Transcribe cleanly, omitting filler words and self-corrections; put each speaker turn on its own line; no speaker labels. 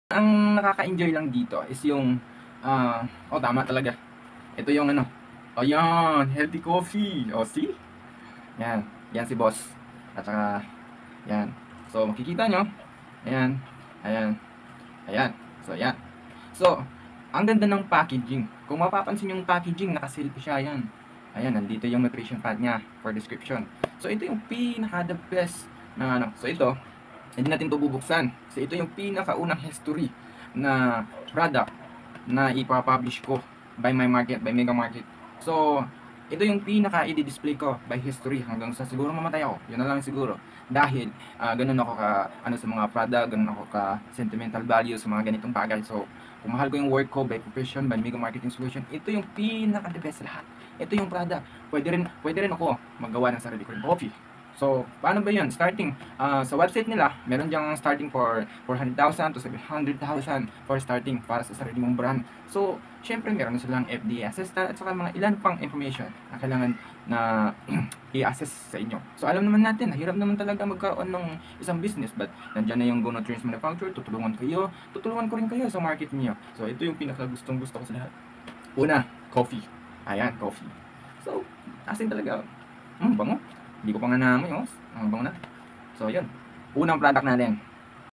Ang nakaka-enjoy lang dito is yung, oh, tama talaga. Ito yung ano, ayan, healthy coffee. Oh, see? Yan, yan si boss. At saka, yan. So, makikita nyo, ayan, ayan, ayan. So, ayan. So, ang ganda ng packaging. Kung mapapansin yung packaging, nakasilpi siya, yan. Ayan, nandito yung nutrition pad niya for description. So, ito yung pinaka-the best na ano. So, ito, hindi natin ito bubuksan. Kasi ito yung pinakaunang history na product na ipapublish ko by my market, by Mega Market. So, ito yung pinaka i-display ko by history hanggang sa siguro mamatay ako. Yun na lang siguro. Dahil ganun ako ka ano sa mga product, ganun ako ka sentimental value sa mga ganitong bagay. So, kung mahal ko yung work ko by profession, by Mega Marketing Solution, ito yung pinaka the best lahat. Ito yung product. Pwede rin ako magawa ng sarili ko ng coffee. So, paano ba yun? Starting, sa website nila, meron diyang starting for 400,000 to 700,000 for starting para sa sarili mong brand. So, syempre meron na silang FDA assistant at saka mga ilan pang information na kailangan na i-assess sa inyo. So, alam naman natin, hirap naman talaga magkaroon ng isang business, but nandiyan na yung Go Nutrients Manufacturer, tutulungan ko rin kayo sa market niyo. So, ito yung pinaka gustong gusto ko sa lahat. Una, coffee. Ayan, coffee. So, asin talaga. Bango. Hindi ko pa nga naamoy, oh. Ang bango na. So, yun. Unang product natin.